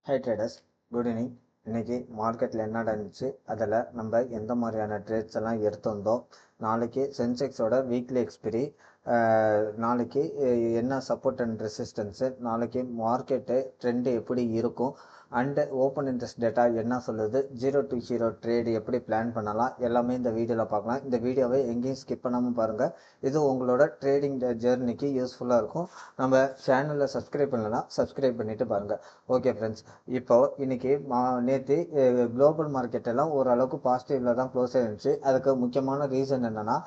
High traders, good evening. இன்னைக்கு மார்க்கெட்டில் என்ன நடந்துச்சு, அதில் நம்ம எந்த மாதிரியான ட்ரேட்ஸ் எல்லாம் எடுத்திருந்தோம், நாளைக்கு சென்செக்ஸோட வீக்லி எக்ஸ்பிரி, நாளைக்கு என்ன சப்போர்ட் அண்ட் ரெசிஸ்டன்ஸு, நாளைக்கு மார்க்கெட்டு ட்ரெண்டு எப்படி இருக்கும், அண்டு ஓப்பன் இன்ட்ரெஸ்ட் டேட்டா என்ன சொல்லுது, 0 to 0 ட்ரேடு எப்படி பிளான் பண்ணலாம், எல்லாமே இந்த வீடியோவில் பார்க்கலாம். இந்த வீடியோவை எங்கேயும் ஸ்கிப் பண்ணாமல் பாருங்கள். இது உங்களோட ட்ரேடிங் ஜேர்னிக்கு யூஸ்ஃபுல்லாக இருக்கும். நம்ம சேனலில் சப்ஸ்கிரைப் பண்ணலாம், சப்ஸ்கிரைப் பண்ணிவிட்டு பாருங்கள். ஓகே ஃப்ரெண்ட்ஸ், இப்போ இன்னைக்கு நேற்று குளோபல் மார்க்கெட் எல்லாம் ஓரளவுக்கு பாசிட்டிவ்ல தான் க்ளோஸ் ஆயிருந்துச்சு. அதுக்கு முக்கியமான ரீசன் என்னன்னா,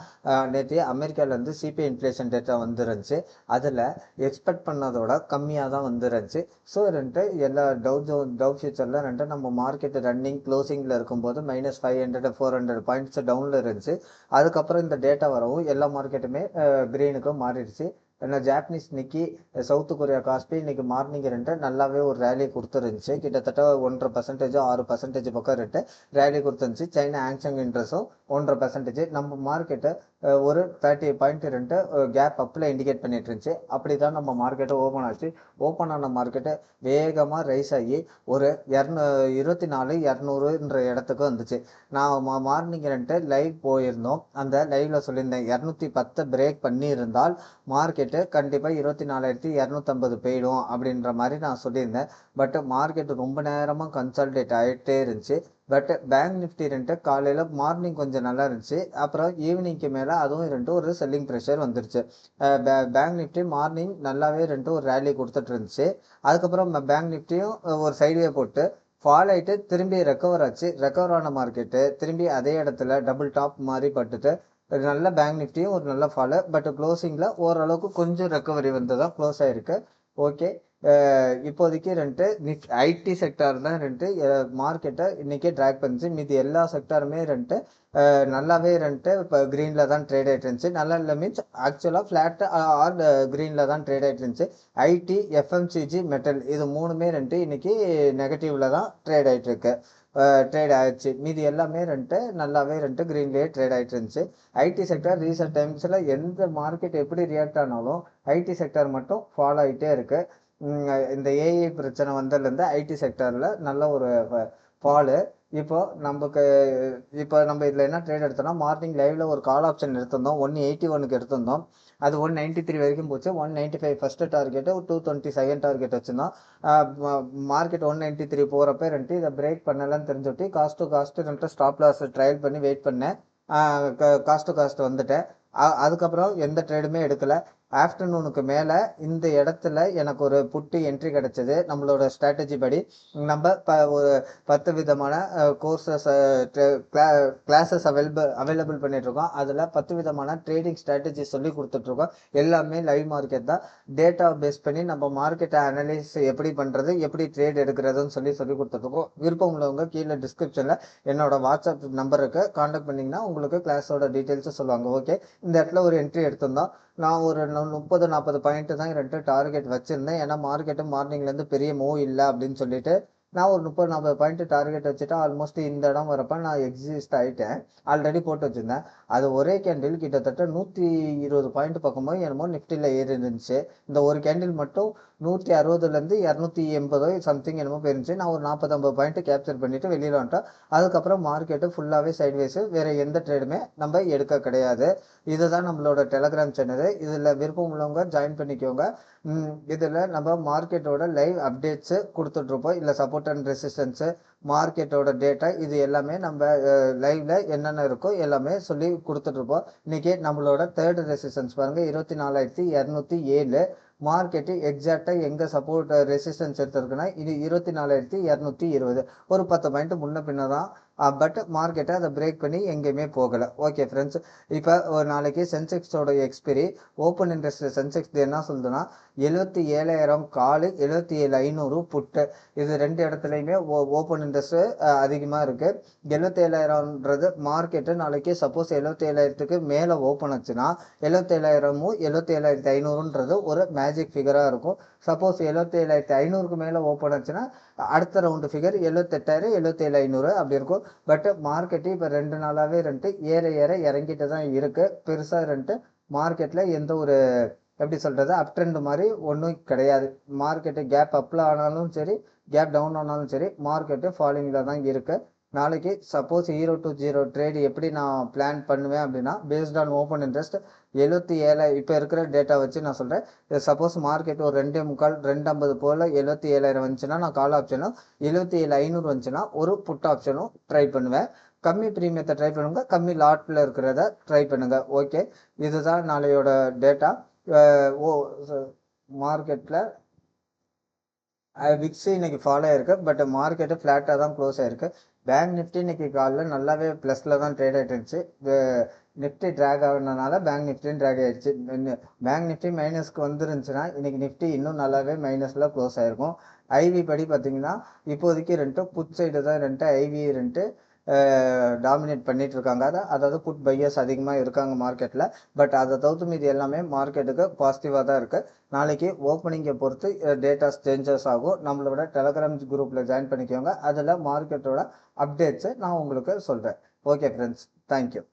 நேற்று அமெரிக்காவிலேருந்து சிபிஐ இன்ஃப்ளேஷன் டேட்டா வந்துருந்துச்சு. அதில் எக்ஸ்பெக்ட் பண்ணதோட கம்மியாக தான் வந்துருந்துச்சு. ஸோ எல்லா டவ் ஃபியூச்சரில் நம்ம மார்க்கெட் ரன்னிங் க்ளோசிங்கில் இருக்கும்போது -500 400 பாயிண்ட்ஸ் டவுனில் இருந்துச்சு. அதுக்கப்புறம் இந்த டேட்டா வரவும் எல்லா மார்க்கெட்டுமே க்ரீனுக்கு மாறிடுச்சு. ஏன்னா ஜாப்பனீஸ் நிக்கி, சவுத் கொரியா காஸ்பி இன்னைக்கு மார்னிங் நல்லாவே ஒரு ரேலி கொடுத்துருந்துச்சு. கிட்டத்தட்ட 1.5% 6% பக்கம் ரேலி கொடுத்துருந்துச்சு. சைனா ஆங்சங் இன்ட்ரெஸ்டும் 1.5%. நம்ம மார்க்கெட்டை ஒரு 30 பாயிண்ட் கேப் அப்பில் இண்டிகேட் பண்ணிட்டு இருந்துச்சு. அப்படி தான் நம்ம மார்க்கெட்டை ஓப்பன் ஆச்சு. ஓப்பன் ஆன மார்க்கெட்டை வேகமாக ரைஸ் ஆகி ஒரு 24,200 இடத்துக்கு வந்துச்சு. நான் மார்னிங் லைவ் போயிருந்தோம். அந்த லைவ்ல சொல்லியிருந்தேன், 210 பிரேக் பண்ணி இருந்தால் மார்க்கெட்டு கண்டிப்பாக 24,250 போயிடும் அப்படின்ற மாதிரி நான் சொல்லியிருந்தேன். பட் மார்க்கெட் ரொம்ப நேரமாக கன்சால்டேட் ஆகிட்டே இருந்துச்சு. பட் பேங்க் நிஃப்டி காலையில் மார்னிங் கொஞ்சம் நல்லா இருந்துச்சு. அப்புறம் ஈவினிங்க்கு மேலே அதுவும் ஒரு செல்லிங் ப்ரெஷர் வந்துருச்சு. பேங்க் நிஃப்டி மார்னிங் நல்லாவே ஒரு ரேலி கொடுத்துட்டு இருந்துச்சு. அதுக்கப்புறம் பேங்க் நிஃப்டியும் ஒரு சைட்வே போட்டு ஃபால் ஆகிட்டு திரும்பி ரெக்கவர் ஆச்சு. ரெக்கவர் ஆன மார்க்கெட்டு திரும்பி அதே இடத்துல டபுள் டாப் மாதிரி பட்டுட்டு நல்ல பேங்க் நிஃப்டியும் ஒரு நல்ல ஃபாலு. பட் க்ளோசிங்கில் ஓரளவுக்கு கொஞ்சம் ரெக்கவரி வந்து தான் க்ளோஸ் ஆகிருக்கு. ஓகே, இப்போதைக்கு ஐடி செக்டார் தான் மார்க்கெட்டை இன்றைக்கே ட்ராக் பண்ணிச்சு. மீதி எல்லா செக்டாருமே நல்லாவே இப்போ க்ரீனில் தான் ட்ரேட் ஆகிட்டு இருந்துச்சு. நல்லா இல்லை மீன்ஸ் ஆக்சுவலாக ஃப்ளாட்டு ஆர் க்ரீனில் தான் ட்ரேட் ஆகிட்டு இருந்துச்சு. ஐடி, எஃப்எம்சிஜி, மெட்டல் இது மூணுமே இன்னைக்கு நெகட்டிவில் தான் ட்ரேட் ஆகிட்டு இருக்கு. ட்ரேட் ஆயிடுச்சு. மீதி எல்லாமே நல்லாவே க்ரீன்லேயே ட்ரேட் ஆகிட்டு இருந்துச்சு. ஐடி செக்டர் ரீசெண்ட் டைம்ஸில் எந்த மார்க்கெட் எப்படி ரியாக்ட் ஆனாலும் ஐடி செக்டர் மட்டும் ஃபாலோ ஆகிட்டே இருக்கு. இந்த ஏஐ பிரச்சனை வந்ததுலேருந்து ஐடி செக்டரில் நல்ல ஒரு ஃபாலு. இப்போ நம்ம இதில் என்ன ட்ரேட் எடுத்தோம்னா, மார்னிங் லைவ்ல ஒரு கால் ஆப்ஷன் எடுத்திருந்தோம். 181 எடுத்திருந்தோம். அது 193 வரைக்கும் போச்சு. 195 ஃபர்ஸ்ட் டார்கெட்டு, 220 செகண்ட் டார்கெட் வச்சுருந்தோம். மார்க்கெட் 193 போகிறப்ப இதை பிரேக் பண்ணலன்னு தெரிஞ்சுட்டு cost to cost stop loss trial பண்ணி வெயிட் பண்ணேன். காஸ்ட் டு காஸ்ட் வந்துட்டேன். அதுக்கப்புறம் எந்த ட்ரேடுமே எடுக்கலை. ஆஃப்டர்நூனுக்கு மேலே இந்த இடத்துல எனக்கு ஒரு புட்டு என்ட்ரி கிடச்சிது. நம்மளோட ஸ்ட்ராட்டஜி படி நம்ம ஒரு 10 விதமான கோர்சஸ் கிளாஸஸ் அவைலபிள் பண்ணிகிட்ருக்கோம். அதில் 10 விதமான ட்ரேடிங் ஸ்ட்ராட்டஜி சொல்லி கொடுத்துட்ருக்கோம். எல்லாமே லைவ் மார்க்கெட் தான். டேட்டா பேஸ் பண்ணி நம்ம மார்க்கெட்டை அனலைஸ் எப்படி பண்ணுறது, எப்படி ட்ரேட் எடுக்கிறதுன்னு சொல்லி கொடுத்துட்ருக்கோம். விருப்பம் உள்ளவங்க கீழே டிஸ்கிரிப்ஷனில் என்னோட வாட்ஸ்அப் நம்பருக்கு காண்டாக்ட் பண்ணிங்கன்னா உங்களுக்கு கிளாஸோட டீட்டெயில்ஸும் சொல்லுவாங்க. ஓகே, இந்த இடத்துல ஒரு என்ட்ரி எடுத்திருந்தோம். நான் ஒரு 30-40 பாயிண்ட் தான் டார்கெட் வச்சுருந்தேன். ஏன்னா மார்க்கெட்டு மார்னிங்லேருந்து பெரிய மூவ் இல்லை அப்படின்னு சொல்லிட்டு நான் ஒரு 30-40 பாயிண்ட் டார்கெட் வச்சுட்டு ஆல்மோஸ்ட் இந்த இடம் வரப்ப நான் எக்ஸிஸ்ட் ஆகிட்டேன். ஆல்ரெடி போட்டு வச்சுருந்தேன். அது ஒரே கேண்டில் கிட்டத்தட்ட 120 பாயிண்ட் பக்கமோ என்னமோ நிஃப்டியில் ஏறி இருந்துச்சு. இந்த ஒரு கேண்டில் மட்டும் 160லேருந்து 280 சம்திங் என்னமோ போயிருந்துச்சு. நான் ஒரு 40-50 பாயிண்ட் கேப்சர் பண்ணிவிட்டு வெளியில் வந்துட்டேன். அதுக்கப்புறம் மார்க்கெட்டு ஃபுல்லாகவே சைட்வேஸு. வேறு எந்த ட்ரேடுமே நம்ம எடுக்க கிடையாது. இதுதான் நம்மளோட டெலகிராம் சேனல். இதில் விருப்பம் உள்ளவங்க ஜாயின் பண்ணிக்கோங்க. இதில் நம்ம மார்க்கெட்டோட லைவ் அப்டேட்ஸு கொடுத்துட்ருப்போம். இல்லை சப்போர்ட் அண்ட் ரெசிஸ்டன்ஸு, மார்க்கெட்டோட டேட்டா, இது எல்லாமே நம்ம லைவ்ல என்னென்ன இருக்கோ எல்லாமே சொல்லி கொடுத்துட்ருப்போம். இன்றைக்கி நம்மளோட தேர்ட் ரெசிஸ்டன்ஸ் பாருங்கள், 24,207. மார்க்கெட்டு எக்ஸாக்டாக எங்கே சப்போர்ட் ரெசிஸ்டன்ஸ் எடுத்திருக்குன்னா இது 24,220. ஒரு 10 பாயிண்ட் முன்ன பின்ன தான். பட் மார்க்கெட்டை அதை பிரேக் பண்ணி எங்கேயுமே போகலை. ஓகே ஃப்ரெண்ட்ஸ், இப்போ ஒரு நாளைக்கு சென்செக்ஸோட எக்ஸ்பிரி, ஓப்பன் இன்ட்ரெஸ்ட் சென்செக்ஸ் என்ன சொல்லுதுன்னா 77,000 காலு, 77,500 புட்டு. இது ரெண்டு இடத்துலையுமே ஓப்பன் இன்ட்ரெஸ்ட் அதிகமாக இருக்குது. 77,000ன்றது மார்க்கெட்டு நாளைக்கு சப்போஸ் 77,000க்கு மேலே ஓப்பன் ஆச்சுன்னா 77,000மும் 77,500ன்றது ஒரு மேஜிக் ஃபிகராக இருக்கும். சப்போஸ் 77,500க்கு மேலே ஓப்பன் ஆச்சுன்னா அடுத்த ரவுண்டு ஃபிகர் 78,000 77,500 அப்படி இருக்கும். பட் மார்க்கெட்டு இப்போ 2 நாளாகவே ஏற இறங்கிட்டு தான் இருக்குது. பெருசாக மார்க்கெட்டில் எந்த ஒரு எப்படி சொல்கிறது, அப் ட்ரெண்ட் மாதிரி ஒன்றும் கிடையாது. மார்க்கெட்டு கேப் அப்பில் ஆனாலும் சரி, கேப் டவுன் ஆனாலும் சரி, மார்க்கெட்டு ஃபாலிங்கில் தான் இருக்குது. நாளைக்கு சப்போஸ் 0 to 0 ட்ரேடு எப்படி நான் பிளான் பண்ணுவேன் அப்படின்னா, பேஸ்ட் ஆன் ஓப்பன் இன்ட்ரெஸ்ட் 77 இப்போ இருக்கிற டேட்டா வச்சு நான் சொல்கிறேன். சப்போஸ் மார்க்கெட் ஒரு 2.25 2.50 போல் 77,000 வந்துச்சுன்னா நான் கால் ஆப்ஷனும், 77,500 வந்துச்சுன்னா ஒரு புட் ஆப்ஷனும் ட்ரை பண்ணுவேன். கம்மி ப்ரீமியத்தை ட்ரை பண்ணுங்க, கம்மி லாட்டில் இருக்கிறத ட்ரை பண்ணுங்க. ஓகே, இதுதான் நாளையோட டேட்டா. ஓ மார்க்கெட்டில் விக்ஸ் இன்னைக்கு ஃபாலோ ஆயிருக்கு, பட் மார்க்கெட்டு ஃப்ளாட்டாக தான் க்ளோஸ் ஆயிருக்கு. பேங்க் நிஃப்டி இன்னைக்கு காலைல நல்லாவே ப்ளஸில் தான் ட்ரேட் ஆகிட்டு இருந்துச்சு. நிஃப்டி ட்ராக் ஆகுனதுனால பேங்க் நிஃப்டியும் ட்ராக் ஆகிடுச்சு. பேங்க் நிஃப்டி மைனஸ்க்கு வந்துருந்துச்சுன்னா இன்னைக்கு நிஃப்டி இன்னும் நல்லாவே மைனஸில் க்ளோஸ் ஆயிருக்கும். ஐவி படி பார்த்தீங்கன்னா இப்போதைக்கு புட் சைடு தான் ஐவி டாமினேட் பண்ணிட்டு இருக்காங்க. அதாவது புட் பையர்ஸ் அதிகமாக இருக்காங்க மார்க்கெட்டில். பட் அதை தவிர்த்து மீது எல்லாமே மார்க்கெட்டுக்கு பாசிட்டிவாக தான் இருக்குது. நாளைக்கு ஓப்பனிங்கை பொறுத்து டேட்டாஸ் சேஞ்சஸ் ஆகும். நம்மளோட டெலகிராம் குரூப்பில் ஜாயின் பண்ணிக்கோங்க. அதில் மார்க்கெட்டோட அப்டேட்ஸை நான் உங்களுக்கு சொல்கிறேன். Okay friends, thank you.